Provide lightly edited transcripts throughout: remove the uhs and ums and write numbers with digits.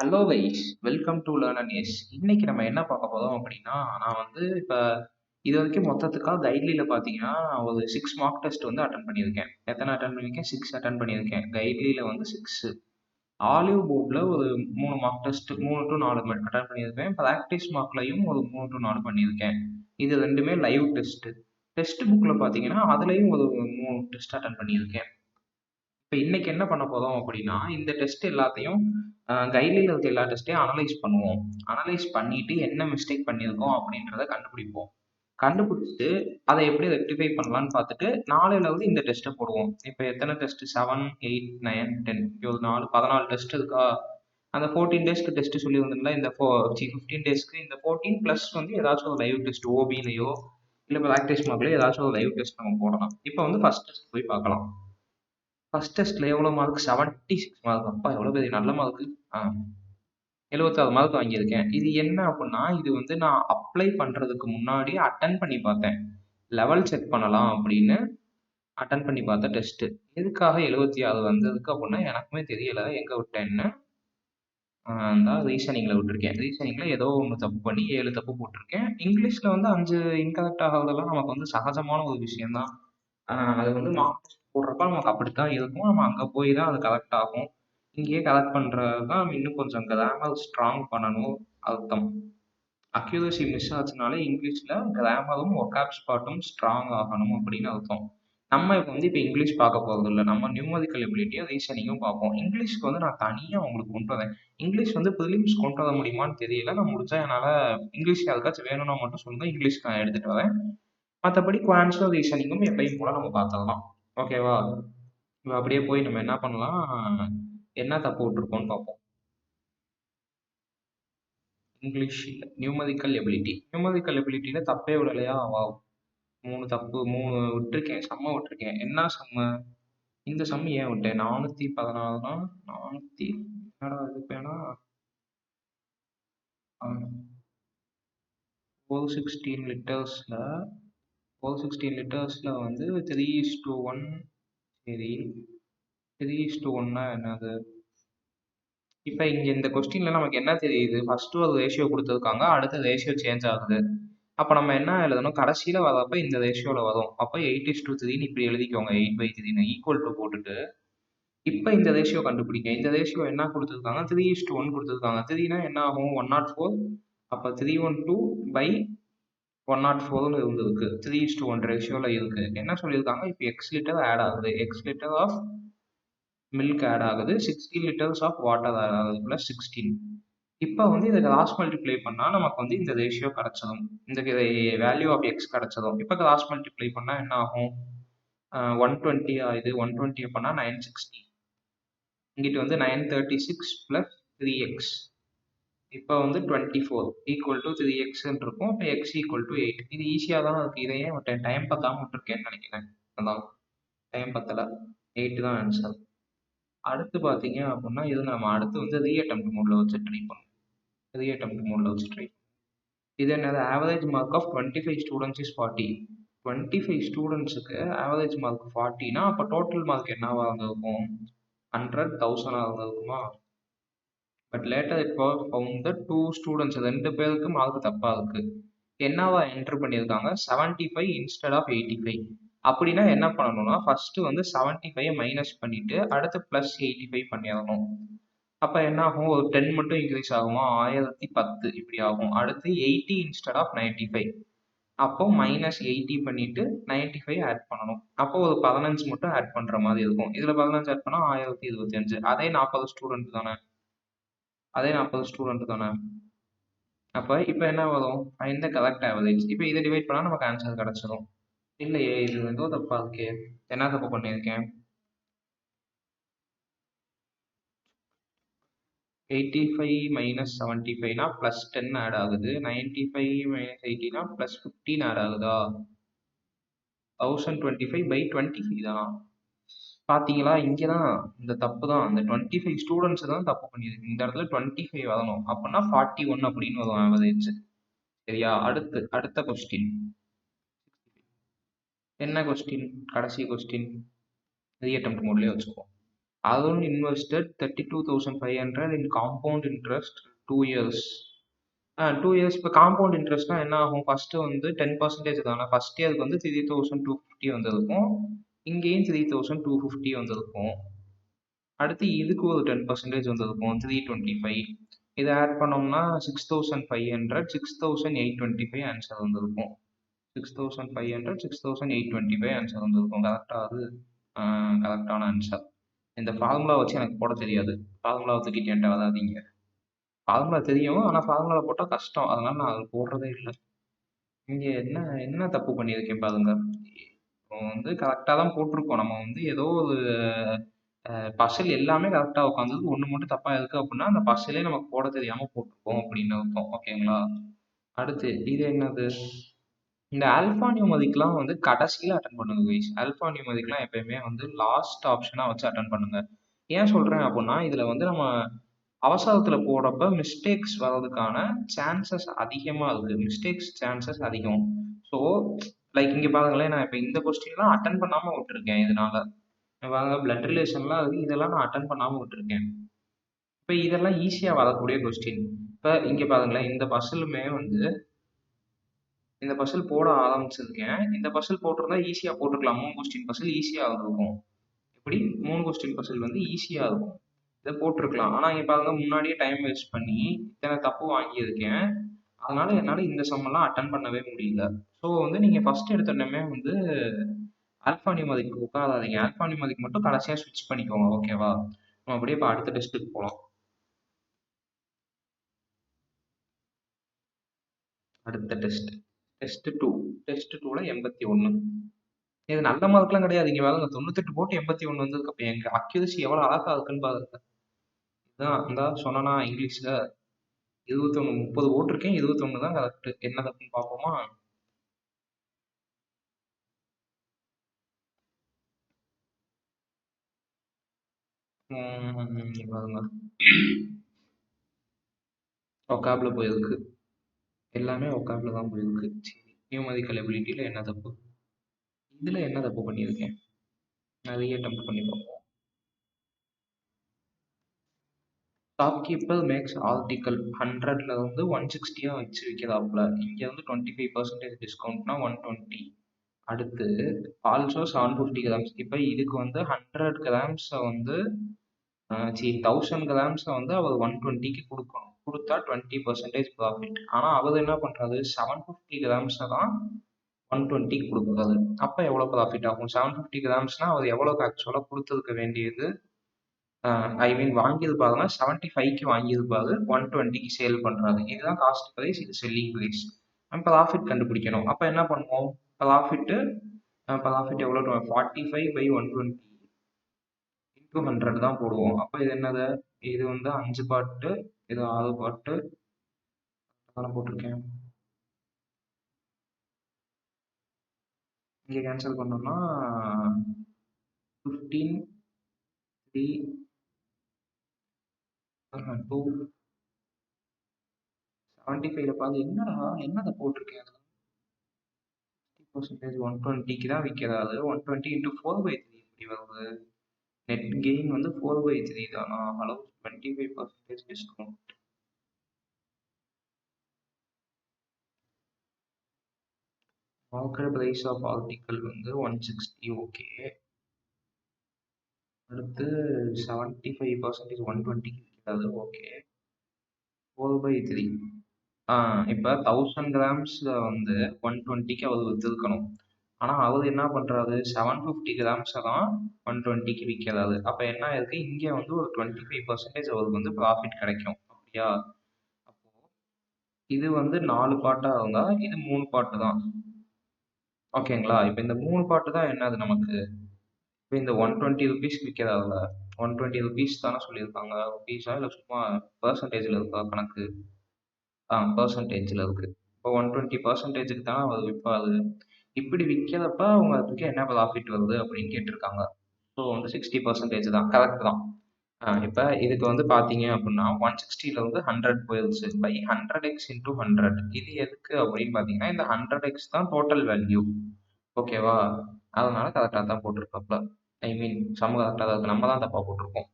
Hello guys, welcome to learn and S. இன்னைக்கு நம்ம என்ன பார்க்க போறோம் அப்படின்னா, நான் வந்து இப்போ இது வரைக்கும் மொத்தத்துக்காக கைட்லியில் பார்த்தீங்கன்னா ஒரு 6 மார்க் டெஸ்ட் வந்து அட்டன் பண்ணியிருக்கேன். எத்தனை அட்டன் பண்ணியிருக்கேன்? 6 அட்டன் பண்ணியிருக்கேன். கைட்லியில் வந்து 6, ஆலிவ் போர்டில் ஒரு 3 மார்க் டெஸ்ட் 3 டு 4 அட்டன் பண்ணியிருக்கேன். ப்ராக்டிஸ் மார்க்லையும் ஒரு 3 டு 4 பண்ணியிருக்கேன். இது ரெண்டுமே லைவ் டெஸ்ட். டெஸ்ட் புக்கில் பார்த்தீங்கன்னா அதுலேயும் ஒரு 3 டெஸ்ட் அட்டன் பண்ணியிருக்கேன். இப்போ இன்னைக்கு என்ன பண்ண போறோம் அப்படின்னா, இந்த டெஸ்ட் எல்லாத்தையும் கைட்லைன்ல இருக்க எல்லா டெஸ்ட்டையும் அனலைஸ் பண்ணுவோம். அனலைஸ் பண்ணிட்டு என்ன மிஸ்டேக் பண்ணியிருக்கோம் அப்படின்றத கண்டுபிடிப்போம். கண்டுபிடிச்சிட்டு அதை எப்படி ரெக்டிஃபை பண்ணலாம்னு பார்த்துட்டு நாளையில வந்து இந்த டெஸ்ட்டை போடுவோம். இப்போ எத்தனை டெஸ்ட்? 7, 8, 9, 10. ஒரு 14 டெஸ்ட் இருக்கா? அந்த 14 டேஸ்க்கு டெஸ்ட் சொல்லியிருந்தோம்ல, இந்த 15 டேஸ்க்கு இந்த 14 ப்ளஸ் வந்து ஏதாச்சும் ஒரு லைவ் டெஸ்ட் ஓபிலையோ இல்லை ப்ராக்டிஸ் மார்க்லையோ ஏதாச்சும் ஒரு லைவ் டெஸ்ட் நம்ம போடலாம். இப்போ வந்து ஃபர்ஸ்ட் டெஸ்ட் போய் பார்க்கலாம். ஃபர்ஸ்ட் டெஸ்ட்ல எவ்வளோ மார்க்? 76 மார்க். அப்பா எவ்வளோ பெரிய நல்ல மார்க்கு. 76 மார்க் வாங்கியிருக்கேன். இது என்ன அப்படின்னா, இது வந்து நான் அப்ளை பண்ணுறதுக்கு முன்னாடி அட்டன் பண்ணி பார்த்தேன். லெவல் செக் பண்ணலாம் அப்படின்னு அட்டன் பண்ணி பார்த்த டெஸ்ட்டு. எதுக்காக 76 வந்ததுக்கு அப்படின்னா எனக்குமே தெரியல எங்கே விட்டேன்னு. தான் ரீசனிங்கில் விட்டுருக்கேன். ரீசனிங்கில் ஏதோ ஒன்று தப்பு பண்ணி 7 தப்பு போட்டிருக்கேன். இங்கிலீஷில் வந்து 5 இன்கரெக்ட் ஆகிறதெல்லாம் நமக்கு வந்து சகஜமான ஒரு விஷயம்தான். அது வந்து மார்க் டெஸ்ட் போடுறப்ப நமக்கு அப்படித்தான் இருக்கும். நம்ம அங்கே போய் தான் அது கரெக்ட் ஆகும். இங்கேயே கரெக்ட் பண்ணுறது தான் இன்னும் கொஞ்சம் கிராமர் ஸ்ட்ராங் பண்ணணும் அர்த்தம். அக்யூரசி மிஸ் ஆச்சுனாலே இங்கிலீஷில் கிராமரும் ஒக்காப் ஸ்பாட்டும் ஸ்ட்ராங் ஆகணும் அப்படின்னு அர்த்தம். நம்ம இப்போ இங்கிலீஷ் பார்க்க போகிறது இல்லை. நம்ம நியூமரிக்கல் எபிலிட்டியும் ரீசனிங்கும் பார்ப்போம். இங்கிலீஷ்க்கு வந்து நான் தனியாக உங்களுக்கு கொண்டு வரேன். இங்கிலீஷ் வந்து ப்ரிலிம்ஸ் கொண்டு வர முடியுமான்னு தெரியல. நான் முடிஞ்சா என்னால் இங்கிலீஷ் யாருக்காச்சும் வேணும்னா மட்டும் சொல்லுங்க, இங்கிலீஷ்க்கு நான் எடுத்துகிட்டு வரேன். மற்றபடி குவான்ஸும் ரீசனிங்கும் எப்பயும் போல நம்ம பார்த்துடலாம். ஓகேவா? இப்போ அப்படியே போய் நம்ம என்ன பண்ணலாம், என்ன தப்பு விட்டுருக்கோம்னு பார்ப்போம். இங்கிலீஷ் இல்லை, நியூமரிக்கல் எபிலிட்டி. நியூமரிக்கல் எபிலிட்டியில் தப்பே விடலையா? வா, 3 தப்பு, 3 விட்டுருக்கேன். செம்ம விட்டுருக்கேன். என்ன செம்ம? இந்த சம் ஏன் விட்டேன்? 414 400 என்னடா இது பேனா? 416 லிட்டர்ஸில் 416 லிட்டர்ஸில் வந்து 3:1. சரி, 3:1னா என்னது? இப்போ இங்கே இந்த கொஸ்டினில் நமக்கு என்ன தெரியுது? ஃபஸ்ட்டு ஒரு ரேஷியோ கொடுத்துருக்காங்க, அடுத்த ரேஷியோ சேஞ்ச் ஆகுது. அப்போ நம்ம என்ன எழுதணும்? கடைசியில் வரப்போ இந்த ரேஷியோவில் வரும். அப்போ 8:3ன்னு இப்படி எழுதிக்கோங்க. 8/3 ஈக்குவல் டு போட்டுட்டு இப்போ இந்த ரேஷியோ கண்டுபிடிங்க. இந்த ரேஷியோ என்ன கொடுத்துருக்காங்க? 3:1 கொடுத்துருக்காங்க. 3னா என்ன ஆகும்? 104. அப்போ 312/104ன்னு இருந்திருக்கு. 3:1 ரேஷியோவில் இருக்கு. என்ன சொல்லியிருக்காங்க? இப்போ எக்ஸ் லிட்டர் ஆட் ஆகுது. X litre of milk add ஆகுது. 16 லிட்டர்ஸ் ஆஃப் வாட்டர் ஆட் ஆகுது. ப்ளஸ் 16. இப்போ வந்து இதை கிராஸ் மல்டிப்ளை பண்ணால் நமக்கு வந்து இந்த ரேஷியோ கிடச்சிடும். இந்த வேல்யூ ஆஃப் எக்ஸ் கிடச்சிடும். இப்போ கிராஸ் மல்டிப்ளை பண்ணால் என்ன ஆகும்? 120 ஆகுது. 120 பண்ணால் 960. இங்கிட்டு வந்து 936 ப்ளஸ் 3x. இப்போ வந்து 24 ஈக்குவல் டு 3xன்னு இருக்கும். இப்போ x ஈக்குவல் டு 8. இது ஈஸியாக தான் இருக்குது. இதையே டைம் பத்தாமல் விட்டுருக்கேன்னு நினைக்கிறேன். அதான் டைம் பத்தலை. 8 தான் ஆன்சர். அடுத்து பார்த்தீங்க அப்படின்னா இது நம்ம அடுத்து வந்து ரீஅட்டெம்ப்ட் மோடில் வச்சு ட்ரை பண்ணுவோம். ரீஅட்டெம்ப்ட் மோடில் வச்சு ட்ரை. இது என்னது? Average mark of 25 students is 40. 25 ஸ்டூடெண்ட்ஸுக்கு ஆவரேஜ் மார்க் 40னா அப்போ டோட்டல் மார்க் என்னவா இருந்திருக்கும்? 100, 1000 இருந்திருக்குமா? But later it was found that 2 students 2 பேருக்கு மார்க் தப்பாக இருக்கு. என்னவா என்டர் பண்ணியிருக்காங்க? 75 இன்ஸ்டெட் ஆஃப் 85. அப்படின்னா என்ன பண்ணணும்னா ஃபர்ஸ்ட் வந்து 75 மைனஸ் பண்ணிட்டு அடுத்து ப்ளஸ் 85 பண்ணிடணும். அப்போ என்ன ஆகும்? ஒரு 10 மட்டும் இன்க்ரீஸ் ஆகுமா? 1010 இப்படி ஆகும். அடுத்து 80 இன்ஸ்டெட் ஆஃப் 95. அப்போ -80 பண்ணிட்டு 95 ஆட் பண்ணணும். அப்போ ஒரு 15 மட்டும் ஆட் பண்ற மாதிரி இருக்கும். இதுல 15 ஆட் பண்ணா 1025. அதே 40 ஸ்டூடெண்ட் தானே? அதே 40 ஸ்டூடெண்ட் தானே? அப்போ இப்போ என்ன வரும்? Find the correct average. இப்போ இதை டிவைட் பண்ணால் நமக்கு ஆன்சர் கிடச்சிடும். இல்லையே, இது ஏதோ தப்பா இருக்கே. என்ன தப்பு பண்ணியிருக்கேன்? 85 மைனஸ் 75னா ப்ளஸ் 10 ஆட் ஆகுது. 95 மைனஸ் 80னா ப்ளஸ் 15 ஆட் ஆகுதா? 1025/25 தான். பார்த்தீங்களா? இங்கே தான் இந்த தப்பு தான். அந்த 25 ஸ்டூடெண்ட்ஸ் தான் தப்பு பண்ணியிருக்கு. இந்த இடத்துல 25 வரணும். அப்படின்னா 41 அப்படின்னு வரும் ஆவரேஜ். சரியா? அடுத்த கொஸ்டின். என்ன கொஸ்டின்? கடைசி கொஸ்டின். ரீஅட்டெம்ப்ட் மோட்லேயே வச்சுக்குவோம். Arun invested 32,500 in compound interest 2 years. 2 years இப்போ காம்பவுண்ட் இன்ட்ரெஸ்ட்னா என்ன ஆகும்? ஃபர்ஸ்ட் வந்து 10% தானே. ஃபர்ஸ்ட் இயருக்கு வந்து 3,250 வந்திருக்கும். இங்கேயும் 3,250 வந்திருக்கும். அடுத்து இதுக்கு ஒரு 10% வந்திருக்கும் 325. இதை ஆட் பண்ணோம்னா 6,500 6,825 ஆன்சர் வந்திருக்கும். 6,500 6,825 ஆன்சர் வந்திருக்கும். கரெக்டாக அது கரெக்டான ஆன்சர். இந்த ஃபார்முலா வச்சு எனக்கு போட தெரியாது. ஃபார்முலாவை தூக்கிட்டு என்கிட்ட வராதீங்க. ஃபார்முலா தெரியும், ஆனால் ஃபார்முலா போட்டால் கஷ்டம், அதனால நான் அது போடுறதே இல்லை. இங்கே என்ன என்ன தப்பு பண்ணியிருக்கேன் பாருங்க. இப்போ வந்து கரெக்டாக தான் போட்டிருக்கோம். நம்ம வந்து ஏதோ ஒரு பசில் எல்லாமே கரெக்டாக உட்காந்துருக்கு, ஒன்று மட்டும் தப்பாக இருக்குது அப்படின்னா அந்த பசிலே நமக்கு போட தெரியாமல் போட்டிருக்கோம் அப்படின்னு அர்த்தம். ஓகேங்களா? அடுத்து இது என்னது? இந்த ஆல்ஃபா நியூமரிக்லாம் வந்து கடைசியில் அட்டன் பண்ணுங்க கைஸ். ஆல்ஃபா நியூமரிக்லாம் எப்பயுமே வந்து லாஸ்ட் ஆப்ஷனாக வச்சு அட்டன் பண்ணுங்க. ஏன் சொல்கிறேன் அப்படின்னா இதில் வந்து நம்ம அவசரத்தில் போடுறப்ப மிஸ்டேக்ஸ் வர்றதுக்கான சான்சஸ் அதிகமாக இருக்குது. மிஸ்டேக்ஸ் சான்சஸ் அதிகம். ஸோ லைக் இங்கே பாருங்களேன், நான் இப்போ இந்த கொஸ்டின்லாம் அட்டன் பண்ணாமல் விட்டுருக்கேன். இதனால பாருங்க, பிளட் ரிலேஷன்லாம் இருக்குது, இதெல்லாம் நான் அட்டன் பண்ணாமல் விட்டுருக்கேன். இப்போ இதெல்லாம் ஈஸியாக வரக்கூடிய கொஸ்டின். இப்போ இங்கே பாருங்களேன், இந்த பஸ்ஸிலுமே வந்து இந்த பசில் போட ஆரம்பிச்சிருக்கேன். இந்த பசில் போட்டிருந்தா ஈஸியாக போட்டுக்கலாம். 3 கொஸ்டின் பசில் ஈஸியாக இருக்கும். எப்படி 3 கொஸ்டின் பசில் வந்து ஈஸியாக இருக்கும், இதை போட்டிருக்கலாம். ஆனால் இங்கே பாருங்க, முன்னாடியே டைம் வேஸ்ட் பண்ணி இத்தனை தப்பு வாங்கியிருக்கேன். அதனால என்னால் இந்த சம்மெல்லாம் அட்டன் பண்ணவே முடியல. ஸோ வந்து நீங்கள் ஃபர்ஸ்ட் எடுத்தோடனே வந்து ஆல்ஃபா நியூமரிக் உட்காராதீங்க. ஆல்ஃபா நியூமரிக் மட்டும் கடைசியாக ஸ்விட்ச் பண்ணிக்கோங்க. ஓகேவா? நம்ம அப்படியே இப்போ அடுத்த டெஸ்ட்டுக்கு போகலாம். அடுத்த டெஸ்ட் டெஸ்ட் 2. டெஸ்ட் 2ல 81. இது நல்ல மார்க்லாம் கிடையாது. இங்கே பாருங்க, 98 போட்டு 81 வந்திருக்கு. அப்போ எங்கள் அக்யூரசி எவ்வளோ அழகா இருக்குன்னு பாருங்க. இதான் இந்த சொன்னா இங்கிலீஷில் 21 30 போட்டிருக்கேன், 21 தான் கரெக்ட். என்ன தப்புன்னு பார்ப்போமா? பாருங்க, ஒக்காப்ல போயிருக்கு. எல்லாமே ஒக்காப்ல தான் போயிருக்கு. சரி, நியூமரிக்கல் எபிலிட்டியில் என்ன தப்பு? இதில் என்ன தப்பு பண்ணியிருக்கேன்? நிறைய அட்டெம்ப்ட் பண்ணி பார்ப்போம். ஷாப்கீப்பர் மேக்ஸ் ஆர்டிக்கல் 100ல வந்து 160 வச்சு விற்கிறாப்புல. இங்கே வந்து 25% டிஸ்கவுண்ட்னா 120. அடுத்து ஆல்சோ 750 கிராம்ஸ். இப்போ இதுக்கு வந்து 100 கிராம்ஸை வந்து 1000 கிராம்ஸை வந்து அவர் 120க்கு கொடுக்கணும். கொடுத்தா 20% ப்ராஃபிட். ஆனால் அவர் என்ன பண்ணுறாரு, 750 கிராம்ஸை தான் 120க்கு கொடுக்குறாரு. அப்போ எவ்வளோ ப்ராஃபிட் ஆகும்? 750 கிராம்ஸ்னால் அவர் எவ்வளோக்கு ஆக்சுவலாக கொடுத்துருக்க வேண்டியது? ஐ மீன் வாங்கியிருப்பாருன்னா 75க்கு வாங்கியிருப்பாரு, 120க்கு சேல் பண்ணுறாரு. இதுதான் காஸ்ட் ப்ரைஸ், இது செல்லிங் ப்ரைஸ். நம்ம ப்ராஃபிட் கண்டுபிடிக்கணும். அப்போ என்ன பண்ணுவோம்? ப்ராஃபிட் எவ்வளோ? 45/120 இன்டூ 100 தான் போடுவோம். அப்போ இது என்னது? இது வந்து 5 பார்ட்டு, இது 6 பார்ட்டு தானே போட்டிருக்கேன். இங்கே கேன்சல் பண்ணோம்னா 15 3 2 75ல பாது. என்னடா என்னதை போட்டிருக்கேன்? 120க்கு தான் விற்கிறாரு. 120 இன்டூ 4/3 எப்படி வருது? நெட் கெயின் வந்து 4/3 தானா? Hello, 25% discount. Market price of article வந்து 160. ஓகே. அடுத்து 75% 120க்கு விற்கிறாரு. ஓகே. 4/3. இப்போ 1000 கிராம்ஸில் வந்து 120க்கு அவர் விற்றுருக்கணும். ஆனால் அவர் என்ன பண்ணுறாரு, 750 கிராம்ஸை தான் 120க்கு விற்கிறாரு. அப்போ என்ன ஆயிருக்கு, இங்கே வந்து ஒரு 25% அவருக்கு வந்து ப்ராஃபிட் கிடைக்கும். அப்படியா? அப்போ இது வந்து 4 பார்ட்டாக இருந்தால் இது 3 பார்ட்டு தான். ஓகேங்களா? இப்போ இந்த 3 பார்ட்டு தான் என்னது நமக்கு? இப்போ இந்த 120 ருபீஸ் விற்கிறாருல, 120 ருபீஸ் தானே சொல்லியிருக்காங்க. ருபீஸா இல்லை சும்மா பர்சன்டேஜில் இருக்கா கணக்கு? பர்சன்டேஜில் இருக்குது. இப்போ 120%க்கு தானே அவர் விற்பாரு. இப்படி விற்கிறப்ப அவங்களுக்கு என்ன ப்ராஃபிட் வருது அப்படின்னு கேட்டிருக்காங்க. ஸோ வந்து 60% தான். கரெக்ட் தான். இப்போ இதுக்கு வந்து பார்த்தீங்க அப்படின்னா 160லேருந்து 100 போயிடுச்சு. By 100x into 100. இது எதுக்கு அப்படின்னு பார்த்தீங்கன்னா இந்த 100x தான் டோட்டல் வேல்யூ. ஓகேவா? அதனால கரெக்டாக தான் போட்டிருக்காப்ல. ஐ மீன் சம் கரெக்டாக தான் இருக்குது, நம்ம தான் தப்பாக போட்டிருக்கோம்.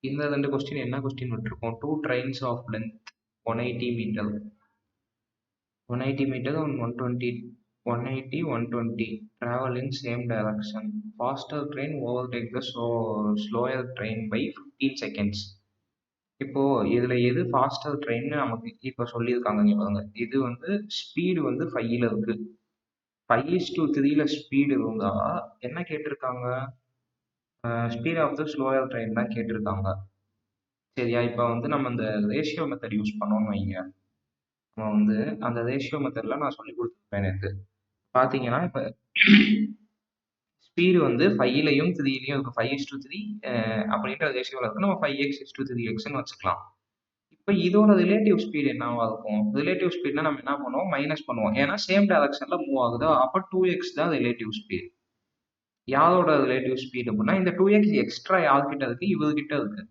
இந்த 2 கொஸ்டின் என்ன கொஸ்டின் விட்டுருக்கோம்? 2 trains of length 180 meter, 180 meter and 120, 180, 120 travel in same direction. Faster train overtake the slower train by 15 seconds. இப்போ இதுல எது ஃபாஸ்டர் ட்ரெயின் நமக்கு இப்போ சொல்லியிருக்காங்க இங்க பாருங்க. இது வந்து ஸ்பீடு வந்து 5ல இருக்கு. 5:3ல ஸ்பீடு இருந்தா என்ன கேட்டிருக்காங்க? Speed of the slower train தான் கேட்டிருக்காங்க. சரியா? இப்போ வந்து நம்ம இந்த ரேஷியோ மெத்தட் யூஸ் பண்ணோம்னு வைங்க. நம்ம வந்து அந்த ரேஷியோ மெத்தட்ல நான் சொல்லி கொடுத்துருப்பேன் எனக்கு. பார்த்தீங்கன்னா இப்போ ஸ்பீடு வந்து 5லையும் 3லையும் இருக்கு. 5:3 அப்படின்ற ரேஷியோவில் இருக்கு. நம்ம 5x:3xன்னு வச்சுக்கலாம். இப்போ இதோட ரிலேட்டிவ் ஸ்பீடு என்னவா இருக்கும்? ரிலேட்டிவ் ஸ்பீட்னா நம்ம என்ன பண்ணுவோம்? மைனஸ் பண்ணுவோம். ஏன்னா சேம் டைரக்ஷன்ல மூவ் ஆகுது. அப்போ 2x தான் ரிலேட்டிவ் ஸ்பீடு. யாரோட ரிலேட்டிவ் ஸ்பீடு அப்படின்னா இந்த 2x எக்ஸ்ட்ரா யார்கிட்ட இருக்கு? இவர்கிட்ட இருக்கு.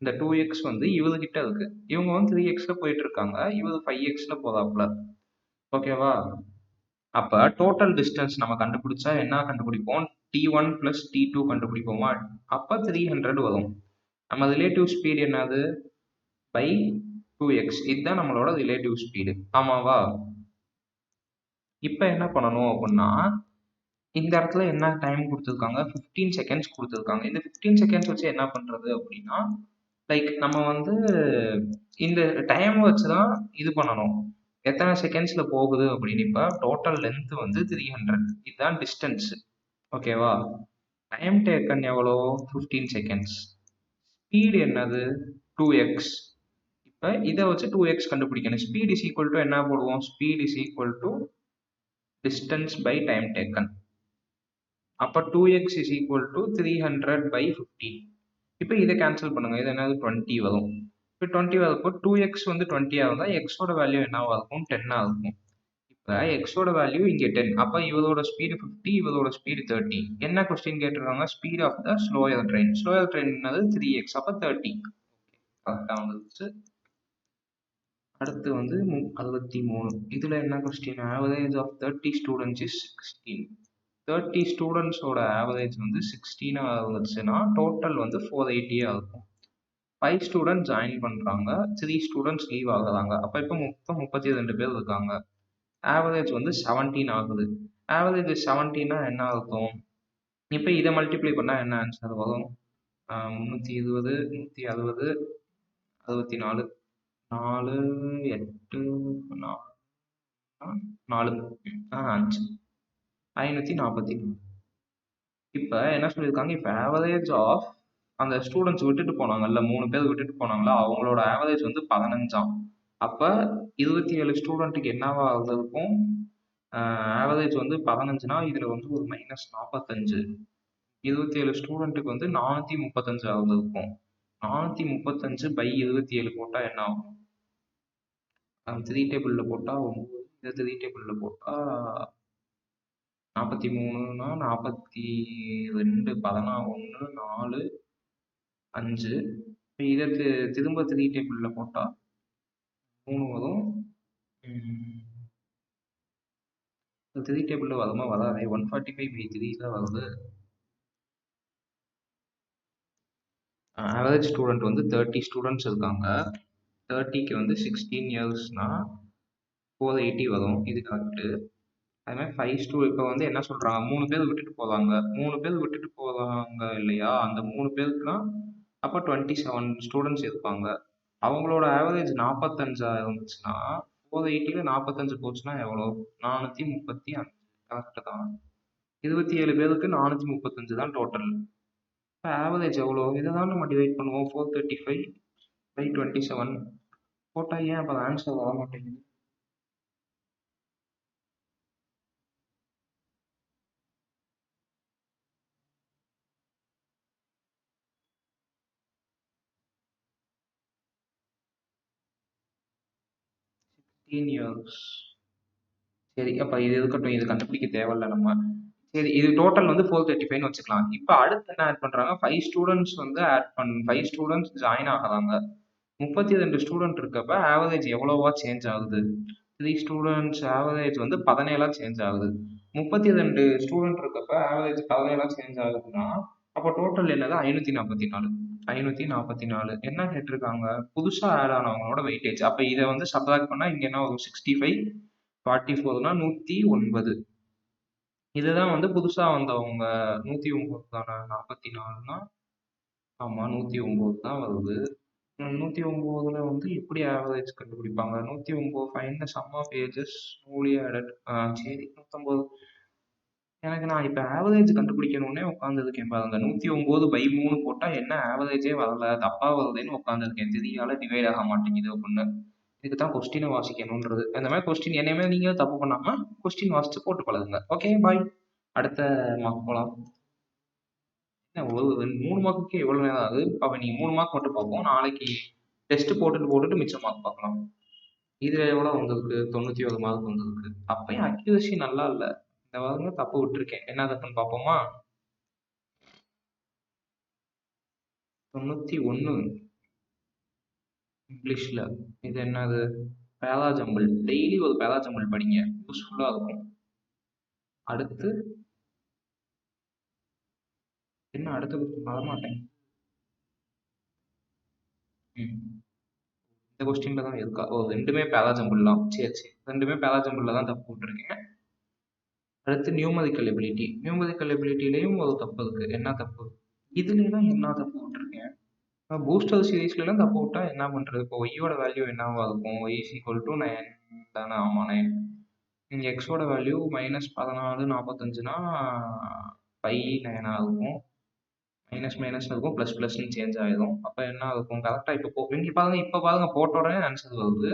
இந்த 2x வந்து இவர்கிட்ட இருக்கு. இவங்க வந்து 3xல போயிட்டு இருக்காங்க. இவர் 5xல போறாப்ல. ஓகேவா? அப்ப டோட்டல் டிஸ்டன்ஸ் நம்ம கண்டுபிடிச்சா என்ன கண்டுபிடிப்போம்? t1 plus t2 கண்டுபிடிப்போமா? அப்ப 300 வரும். நம்ம ரிலேட்டிவ் ஸ்பீடு என்னது? By 2x. இதுதான் நம்மளோட ரிலேட்டிவ் ஸ்பீடு. ஆமாவா? இப்ப என்ன பண்ணணும் அப்படின்னா இந்த இடத்துல என்ன டைம் கொடுத்துருக்காங்க? 15 செகண்ட்ஸ் கொடுத்துருக்காங்க. இந்த 15 செகண்ட்ஸ் வச்சு என்ன பண்றது அப்படின்னா லைக் நம்ம வந்து இந்த டைம் வச்சு தான் இது பண்ணணும். எத்தனை செகண்ட்ஸ்ல போகுது அப்படின்னு. இப்போ டோட்டல் லென்த் வந்து 300. இதுதான் டிஸ்டன்ஸ். ஓகேவா? டைம் டேக்கன் எவ்வளோ? 15 செகண்ட்ஸ். ஸ்பீடு என்னது? 2x. இப்போ இதை வச்சு 2x கண்டுபிடிக்கணும். ஸ்பீட் இஸ் ஈக்குவல் டு என்ன போடுவோம்? Speed is equal to distance by time taken. அப்போ 2x is equal to 300 by 15. இப்போ இதை கேன்சல் பண்ணுங்க. இது என்னது? 20 வரும். இப்போ 20 வரப்போ 2x வந்து 20 ஆகுதா? எக்ஸோட வேல்யூ என்னவா இருக்கும்? 10 இருக்கும். இப்போ எக்ஸோட வேல்யூ இங்கே 10. அப்போ இவரோட ஸ்பீடு 50, இவரோட ஸ்பீடு 30. என்ன கொஸ்டின் கேட்டிருக்காங்க? Speed of the slower train. Slower train என்னது? 3x. அப்போ 30. கரெக்டாக வந்துருச்சு. அடுத்து வந்து 63. இதில் என்ன question? Average of 30 students is 16. 30 ஸ்டூடெண்ட்ஸோட ஆவரேஜ் வந்து 16 இருந்துச்சுன்னா டோட்டல் வந்து 480 இருக்கும். 5 ஸ்டூடெண்ட்ஸ் ஜாயின் பண்ணுறாங்க, 3 ஸ்டூடெண்ட்ஸ் லீவ் ஆகுறாங்க. அப்போ இப்போ மொத்தம் 32 பேர் இருக்காங்க. ஆவரேஜ் வந்து 17 ஆகுது. ஆவரேஜ் 17னா என்ன அர்த்தம்? இப்போ இதை மல்டிப்ளை பண்ணால் என்ன ஆன்சர் வரும்? 320, 160, 64, 4, 8, 4, 5, 544. இப்போ என்ன சொல்லியிருக்காங்க? இப்போ ஆவரேஜ் ஆஃப் அந்த ஸ்டூடெண்ட்ஸ் விட்டுட்டு போனாங்கல்ல, 3 பேர் விட்டுட்டு போனாங்களா, அவங்களோட ஆவரேஜ் வந்து 15. அப்போ 27 ஸ்டூடெண்ட்டுக்கு என்னவா இருக்கும்? ஆவரேஜ் வந்து 15னா இதில் வந்து ஒரு -45. 27 ஸ்டூடெண்ட்டுக்கு வந்து 435 இருக்கும். 435 by 27 போட்டால் என்ன ஆகும்? 3 டேபிளில் போட்டால் 9, இந்த 3 டேபிளில் போட்டால் 43னா 42, 11, 4, 5. இப்போ இதை திரும்ப 3 டேபிளில் போட்டால் 3 வரும். 3 டேபிளில் வருமா? வராதே. 145/3 தான் வருது. ஆவரேஜ் ஸ்டூடெண்ட் வந்து 30 ஸ்டூடெண்ட்ஸ் இருக்காங்க. 30க்கு வந்து 16 இயர்ஸ்னா 480 வரும். இது கரெக்டு. அதுமாதிரி 5 இப்போ வந்து என்ன சொல்கிறாங்க? 3 பேர் விட்டுட்டு போகிறாங்க. 3 பேர் விட்டுட்டு போகிறாங்க இல்லையா? அந்த 3 பேருக்குனா அப்போ 27 ஸ்டூடெண்ட்ஸ் இருப்பாங்க. அவங்களோட ஆவரேஜ் 45 இருந்துச்சுன்னா 480ல 45 போச்சுன்னா எவ்வளோ? 435. கரெக்டு தான். 27 பேருக்கு 435 தான் டோட்டல். இப்போ ஆவரேஜ் எவ்வளோ? இதை தான் நம்ம டிவைட் பண்ணுவோம். 435/27 போட்டால் ஏன் அப்போ ஆன்சர் வர மாட்டேங்குது? இயர்ஸ். சரி, அப்போ இது இருக்கட்டும். இது கண்டுபிடிக்க தேவையில்ல நம்ம. சரி, இது டோட்டல் வந்து 435ன்னு வச்சுக்கலாம். இப்போ அடுத்து என்ன ஆட் பண்ணுறாங்க? 5 ஸ்டூடெண்ட்ஸ் வந்து 5 ஸ்டூடெண்ட்ஸ் ஜாயின் ஆகிறாங்க. 32 ஸ்டூடெண்ட் இருக்கப்ப ஆவரேஜ் எவ்வளோவா சேஞ்ச் ஆகுது? த்ரீ ஸ்டூடெண்ட்ஸ் ஆவரேஜ் வந்து 17 சேஞ்ச் ஆகுது. 32 ஸ்டூடெண்ட் இருக்கப்ப ஆவரேஜ் 17 சேஞ்ச் ஆகுதுன்னா அப்போ டோட்டல் என்னது 544. 544 என்ன கேட்டிருக்காங்க, புதுசா ஆட் ஆனவங்களோட வெயிட்டேஜ். அப்ப இதை வந்து சப்ராக்ட் பண்ணா இங்க என்ன வரும், 65 44னா 109. இதுதான் வந்து புதுசா வந்தவங்க 109 தானே, 44னா ஆமா 109 தான் வருது. 109ல வந்து எப்படி ஆவரேஜ் கண்டுபிடிப்பாங்க? 109 find the sum of ages newly added. சரி 109. எனக்கு நான் இப்போ ஆவரேஜ் கண்டுபிடிக்கணும்னே உட்காந்துருக்கேன் பாருங்க. 109/3 போட்டா என்ன ஆவரேஜே வரல, தப்பா வருதுன்னு உட்காந்துருக்கேன். தெரியால டிவைட் ஆக மாட்டேங்குது அப்படின்னு. இதுக்கு தான் கொஸ்டினை வாசிக்கணுன்றது. அந்த மாதிரி கொஸ்டின் என்னையுமே நீங்களும் தப்பு பண்ணாம கொஸ்டின் வாசிச்சு போட்டு பழகுங்க. Okay bye. அடுத்த மார்க் போகலாம். ஒரு 3 மார்க்குக்கே எவ்வளோ நேரம் ஆகுது? அப்போ நீங்கள் 3 மார்க் மட்டும் பார்ப்போம். நாளைக்கு டெஸ்ட் போட்டுட்டு மிச்சம் மார்க் பார்க்கலாம். இதுல எவ்வளோ வந்திருக்கு? 97 மார்க் வந்திருக்கு. அப்பயும் அக்யூரசி நல்லா இல்லை. இந்த வாரங்க தப்பு விட்டுருக்கேன். என்ன தப்புன்னு பார்ப்போமா? 91 இங்கிலீஷ்ல. இது என்னது? பேராஜம்பிள். டெய்லி ஒரு பேராஜம்பிள் படிங்க, யூஸ்ஃபுல்லா இருக்கும். அடுத்து என்ன அடுத்த கொஸ்டின் வரமாட்டேன். இந்த கொஸ்டின்ல தான் இருக்கா? ஓ, ரெண்டுமே பேராஜம்பிள் தான். சரி சரி, ரெண்டுமே பேராஜம்பிள்ல தான் தப்பு விட்டுருக்கேன். அடுத்து நியூமரிக்கல் எபிலிட்டி. நியூமரிக்கல் எபிலிட்டிலையும் ஒரு தப்பு இருக்கு. என்ன தப்பு? இதுலாம் என்ன தப்பு விட்டுருக்கேன்? பூஸ்டர் சீரீஸ்லாம் தப்பு விட்டா என்ன பண்றது? இப்போ ஒய்யோட வேல்யூ என்னவா இருக்கும்? ஒய் இஸ் ஈக்குவல் டு 9 தானே? ஆமா 9. இங்கே எக்ஸோட வேல்யூ -14 45னா 5 9 இருக்கும். மைனஸ் மைனஸ் இருக்கும், ப்ளஸ் ப்ளஸ்ன்னு சேஞ்ச் ஆகிடும். அப்போ என்ன இருக்கும்? கரெக்டாக இப்போ இங்கே பாருங்க, இப்போ பாருங்க போட்ட உடனே ஆன்சர் வருது.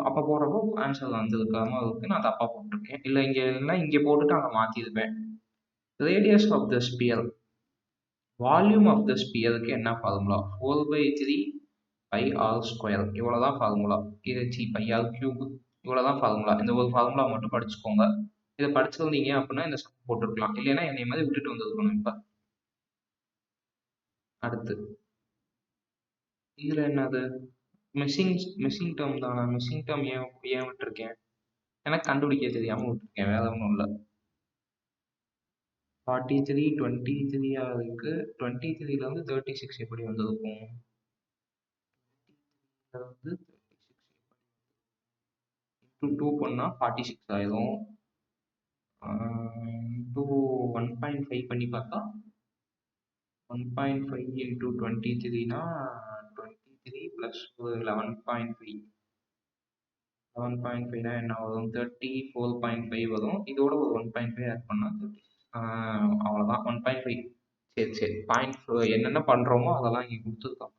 அப்போ போடுறப்போ ஆன்சர் வந்ததுக்காம இருக்கு. நான் தப்பாக போட்டிருக்கேன். இல்லை இங்கே இல்லைன்னா இங்கே போட்டுட்டு அங்கே மாற்றிருப்பேன். Radius of the sphere. Volume of the ஸ்பியருக்கு என்ன ஃபார்முலா? 4/3 by R square. இவ்வளோ தான் ஃபார்முலா. இது பை ஆர் கியூப். இவ்வளோ தான் ஃபார்முலா. இந்த ஒரு ஃபார்முலா மட்டும் படிச்சுக்கோங்க. இதை படிச்சிருந்தீங்க அப்படின்னா இந்த சம் போட்டுருக்கலாம். இல்லைன்னா என்னை மாதிரி விட்டுட்டு வந்திருக்கணும். இப்போ அடுத்து இதில் என்னது? மிஸ்ஸிங் மிஸ்ஸிங் டேர்ம் தானே. மிஸ்ஸிங் டேர்ம் ஏன் விட்டுருக்கேன்? எனக்கு கண்டுபிடிக்க தெரியாமல் விட்டுருக்கேன், வேற ஒன்றும் இல்லை. 43 23 இருக்கு. 23ல வந்து 36 எப்படி வந்திருக்கும்? வந்து 2 பண்ணா 46 ஆயிரும். 1.5 பண்ணி பார்த்தா 1.5 இன்டூ 23னா 23 ப்ளஸ் 11.5. 11.5னா என்ன வரும்? 34.5 வரும். இதோட ஒரு 1.5 ஆட் பண்ணா 30. அவ்வளோதான் 1.5. சரி சரி, பாயிண்ட் என்னென்ன பண்ணுறோமோ அதெல்லாம் இங்கே கொடுத்துருக்கோம்.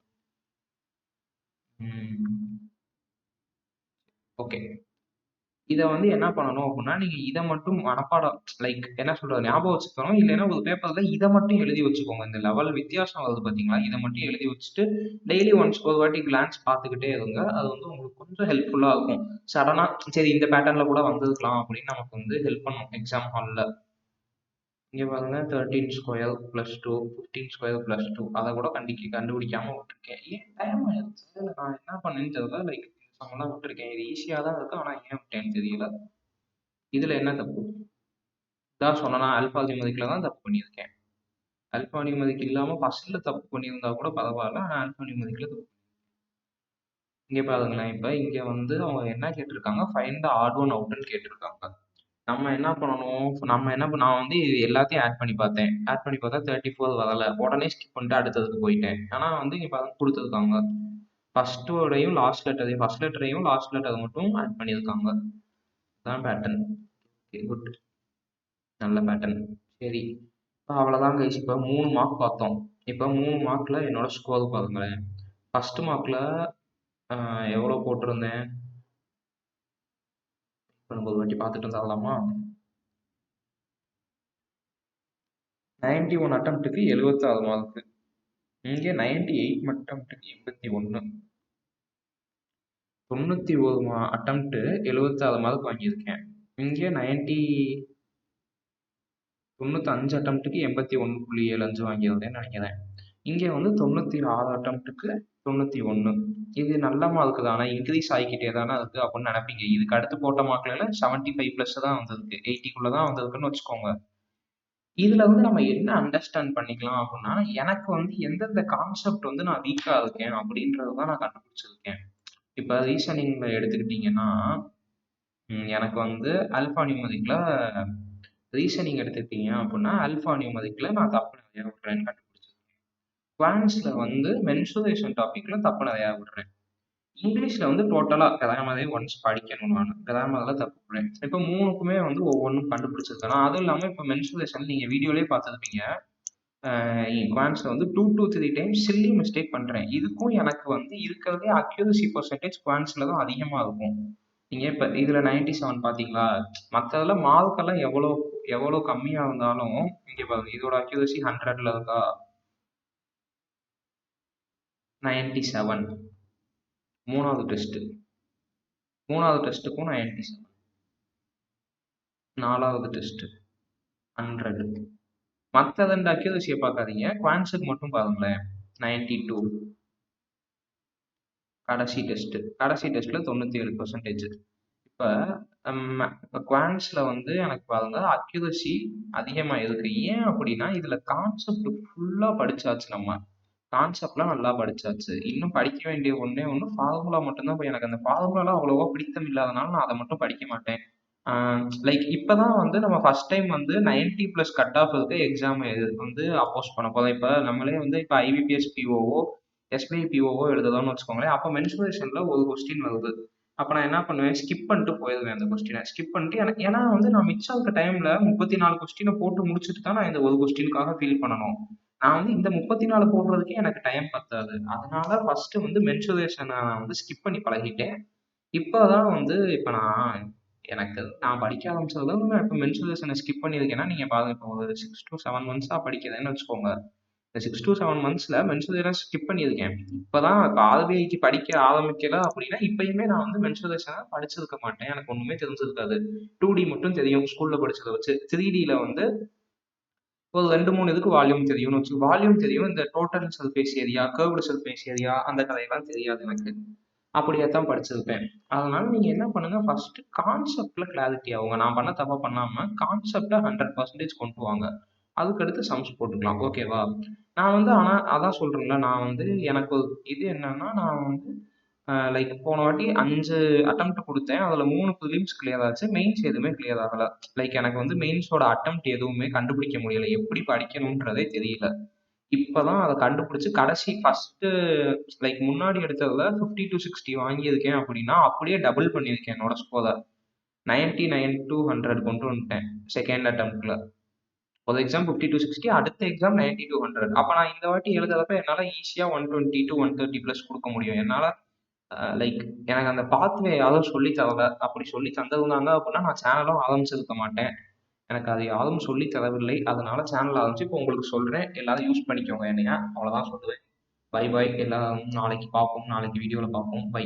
ஓகே. இதை வந்து என்ன பண்ணணும் அப்படின்னா, நீங்கள் இதை மட்டும் மனப்பாடம் லைக் என்ன சொல்கிறது, ஞாபகம் வச்சுக்கணும். இல்லைன்னா ஒரு பேப்பரில் இதை மட்டும் எழுதி வச்சுக்கோங்க. இந்த லெவல் வித்தியாசம் வருது பார்த்தீங்களா, இதை மட்டும் எழுதி வச்சுட்டு டெய்லி ஒன்ஸ் ஒரு வாட்டி கிளான்ஸ் பார்த்துக்கிட்டே இருங்க. அது வந்து உங்களுக்கு கொஞ்சம் ஹெல்ப்ஃபுல்லாக இருக்கும். சடனாக சரி இந்த பேட்டர்னில் கூட வந்திருக்கலாம் அப்படின்னு நமக்கு வந்து ஹெல்ப் பண்ணும் எக்ஸாம் ஹாலில். இங்கே பாருங்க, 13 ஸ்கொயர் ப்ளஸ் 2, 15 ஸ்கொயர் ப்ளஸ் 2. அதை கூட கண்டுபிடிக்காமல் விட்டுருக்கேன். ஏன் டைம் ஆயிடுச்சு, நான் என்ன பண்ணேன்னு தெரியல. லைக் சம்மெல்லாம் விட்டுருக்கேன். இது ஈஸியாக தான் இருக்கு, ஆனால் ஏன் விட்டேன்னு தெரியல. இதில் என்ன தப்பு? இதான் சொன்னா ஆல்ஃபா நியூமரிக்கில் தான் தப்பு பண்ணியிருக்கேன். ஆல்ஃபா நியூமரிக் இல்லாமல் ஃபர்ஸ்ட்ல தப்பு பண்ணியிருந்தா கூட பரவாயில்ல, ஆனால் ஆல்ஃபா நியூமரிக்கில் தப்பு. இங்கே பாருங்களேன், இப்போ இங்கே வந்து அவங்க என்ன கேட்டிருக்காங்க? ஃபைண்ட் த ஆட் ஒன் அவுட்னு கேட்டிருக்காங்க. நம்ம என்ன பண்ணணும்? நான் வந்து இது எல்லாத்தையும் ஆட் பண்ணி பார்த்தேன். ஆட் பண்ணி பார்த்தா 34 வரல. உடனே ஸ்கிப் பண்ணிட்டு அடுத்ததுக்கு போயிட்டேன். ஆனால் வந்து இங்கே பாருங்க கொடுத்துருக்காங்க. ஃபர்ஸ்ட்டோடையும் லாஸ்ட் லெட்டரையும் ஃபர்ஸ்ட் லெட்டரையும் லாஸ்ட் லெட்டரை மட்டும் ஆட் பண்ணியிருக்காங்க. அதான் பேட்டர்ன். ஓகே குட், நல்ல பேட்டர்ன். சரி, இப்போ அவ்வளோதான் கைஸ். இப்போ 3 மார்க் பார்த்தோம். இப்போ 3 மார்க்கில் என்னோட ஸ்கோர் பாருங்களேன். ஃபர்ஸ்ட் மார்க்கில் எவ்வளோ போட்டிருந்தேன்? இப்போ நம்ம ஒரு வாட்டி பார்த்துட்டு வந்துடலாமா? 91 அட்டம்ப்ட்டுக்கு 76 மார்க்கு. இங்கே 98 அட்டம்ப்ட்டுக்கு 81. 91 அட்டம்ப்ட்டு 76 மார்க் வாங்கியிருக்கேன். இங்கே 95 அட்டம்ப்ட்டுக்கு 81.75 வாங்கியிருந்தேன்னு நினைக்கிறேன். இங்கே வந்து 96 அட்டம்ப்ட்டுக்கு 91. இது நல்ல மார்க் தானே, இன்க்ரீஸ் ஆகிக்கிட்டே தானே இருக்கு அப்படின்னு நினைப்பீங்க. இதுக்கு அடுத்து போட்ட மார்க்ல 75 ப்ளஸ் தான் வந்திருக்கு, 80க்குள்ள தான் வந்திருக்குன்னு வச்சுக்கோங்க. இதுல வந்து நம்ம என்ன அண்டர்ஸ்டாண்ட் பண்ணிக்கலாம் அப்படின்னா, எனக்கு வந்து எந்தெந்த கான்செப்ட் வந்து நான் வீக்கா இருக்கேன் அப்படின்றத தான் நான் கண்டுபிடிச்சிருக்கேன். இப்ப ரீசனிங்ல எடுத்துக்கிட்டீங்கன்னா, எனக்கு வந்து ஆல்ஃபா நியூமெரிக்ல ரீசனிங் எடுத்துக்கிட்டீங்க அப்படின்னா, ஆல்ஃபா நியூமெரிக்ல நான் தப்பு நிறைய விடுறேன்னு கண்டுபிடிச்சிருக்கேன். குவான்ஸ்ல வந்து மென்சுரேஷன் டாபிக்ல தப்பு நிறையா விடுறேன். இங்கிலீஷ்ல வந்து டோட்டலா கிராமரே ஒன்ஸ் படிக்கணும் நானு. கிராமர்ல தப்பு விடுறேன். இப்ப 3க்குமே வந்து ஒவ்வொன்னும் கண்டுபிடிச்சிருக்கேன். அதுவும் இல்லாம இப்ப மென்சுரேஷன் நீங்க வீடியோலயே பார்த்திருப்பீங்க. குவான்ஸ்ல வந்து 2 to 3 டைம்ஸ் சில்லி மிஸ்டேக் பண்றேன். இதுக்கும் எனக்கு வந்து இருக்கிறதே அக்யூரசி பெர்சன்டேஜ் குவான்ஸ்ல தான் அதிகமா இருக்கும். நீங்க இப்ப இதுல 97 பாத்தீங்களா? மத்ததுல மார்க் எல்லாம் எவ்வளவு கம்மியா இருந்தாலும் இங்க பாருங்க, இதோட அக்யூரசி 100ல இருக்கா? 97. மூணாவது டெஸ்ட், மூணாவது டெஸ்ட்டுக்கும் 97. நாலாவது டெஸ்ட் 100. மற்ற 2 அக்யூரசியை பார்க்காதீங்க, குவான்ஸுக்கு மட்டும் பாருங்களேன். 92. கடைசி டெஸ்ட்ல 97%. இப்போ குவான்ஸ்ல வந்து எனக்கு பாருங்க அக்யூரசி அதிகமா இருக்கு. ஏன் அப்படின்னா இதுல கான்செப்ட் ஃபுல்லா படிச்சாச்சு. நம்ம கான்செப்ட்லாம் நல்லா படிச்சாச்சு. இன்னும் படிக்க வேண்டிய ஒண்ணே ஒண்ணு ஃபார்முலா மட்டும்தான். இப்போ எனக்கு அந்த ஃபார்முலாலாம் அவ்வளவா பிடித்தம் இல்லாதனால நான் அதை மட்டும் படிக்க மாட்டேன். லைக் இப்பதான் வந்து நம்ம ஃபர்ஸ்ட் டைம் வந்து 90+ கட் ஆஃப் இருக்க எக்ஸாம் வந்து அப்போஸ் பண்ண போதும். இப்போ நம்மளே வந்து இப்போ ஐபிபிஎஸ் பிஓஓ எஸ்பிஐ பிஓஓ எழுதுறோம்னு வச்சுக்கோங்களேன். அப்போ மென்சுரேஷன்ல ஒரு கொஸ்டின் வருது. அப்போ நான் என்ன பண்ணுவேன், ஸ்கிப் பண்ணிட்டு போயிடுவேன் அந்த கொஸ்டினை. ஸ்கிப் பண்ணிட்டு எனக்கு ஏன்னா வந்து நான் மிச்சம் இருக்க டைம்ல 34 கொஸ்டினை போட்டு முடிச்சுட்டு தான் நான் இந்த ஒரு கொஸ்டினுக்காக ஃபீல் பண்ணணும். நான் வந்து இந்த 34 போடுறதுக்கே எனக்கு டைம் பத்தாது. அதனால ஃபர்ஸ்ட் வந்து மென்சுரேஷனை நான் வந்து ஸ்கிப் பண்ணி பழகிட்டேன். இப்போதான் வந்து இப்போ நான் படிக்க ஆரம்பிச்சதுல நான் இப்போ மென்சுரேஷனை ஸ்கிப் பண்ணியிருக்கேன்னா நீங்க பாருங்க, இப்போ ஒரு 6 to 7 months படிக்கிறேன்னு வச்சுக்கோங்க. இந்த 6 to 7 monthsல மென்சுரேஷன் ஸ்கிப் பண்ணியிருக்கேன். இப்பதான் இப்போ ஆர்பிஐக்கு படிக்க ஆரம்பிக்கல அப்படின்னா இப்பயுமே நான் வந்து மென்சுரேஷனை படிச்சிருக்க மாட்டேன். எனக்கு ஒண்ணுமே தெரிஞ்சிருக்காது. 2D மட்டும் தெரியும் ஸ்கூல்ல படிச்சதை வச்சு. 3Dல வந்து ஒரு 2, 3 இதுக்கு வால்யூம் தெரியும்னு வச்சு, வால்யூம் தெரியும். இந்த total surface area, curved surface area அந்த கதையெல்லாம் தெரியாது எனக்கு. அப்படியே தான் படிச்சிருப்பேன். அதனால நீங்க என்ன பண்ணுங்க, ஃபர்ஸ்ட் கான்செப்ட்ல கிளாரிட்டி ஆகுங்க. நான் பண்ண தப்பா பண்ணாம கான்செப்ட 100% கொண்டு வாங்க. அதுக்கடுத்து சம்ஸ் போட்டுக்கலாம். ஓகேவா? நான் வந்து ஆனா அதான் சொல்றேன்ல, நான் வந்து எனக்கு ஒரு இது என்னன்னா, நான் வந்து லைக் போன வாட்டி 5 அட்டெம்ப்ட் குடுத்தேன். அதுல 3 பிலிம்ஸ் கிளியர் ஆச்சு. மெயின்ஸ் எதுவுமே கிளியர் ஆகல. லைக் எனக்கு வந்து மெயின்ஸோட அட்டெம்ப்ட் எதுவுமே கண்டுபிடிக்க முடியல. எப்படி படிக்கணும்ன்றதே தெரியல. இப்பதான் அதை கண்டுபிடிச்சு கடைசி ஃபர்ஸ்ட் லைக் முன்னாடி எடுத்ததுல 50 to 60 வாங்கியிருக்கேன் அப்படின்னா அப்படியே டபுள் பண்ணியிருக்கேன் என்னோட ஸ்கோரை. 99 to 100 கொண்டு வந்துட்டேன் செகண்ட் அட்டெம்ப்ட்ல. ஒரு எக்ஸாம் 50 to 60, அடுத்த எக்ஸாம் 90 to 100. அப்ப நான் இந்த வாட்டி எழுதுறப்ப என்னால ஈஸியா 120 to 130 பிளஸ் கொடுக்க முடியும் என்னால. லைக் எனக்கு அந்த பாத்வே யாரும் சொல்லி தரல. அப்படி சொல்லி தந்திருந்தாங்க அப்படின்னா நான் சேனலும் ஆரம்பிச்சிருக்க மாட்டேன். எனக்கு அது யாரும் சொல்லி தரவில்லை. அதனால சேனல் ஆரம்பிச்சு இப்போ உங்களுக்கு சொல்றேன். எல்லாரும் யூஸ் பண்ணிக்கோங்க என்னைய. அவ்வளவுதான் சொல்லுவேன். Bye bye. எல்லாரும் நாளைக்கு பார்ப்போம். நாளைக்கு வீடியோல பார்ப்போம். பை.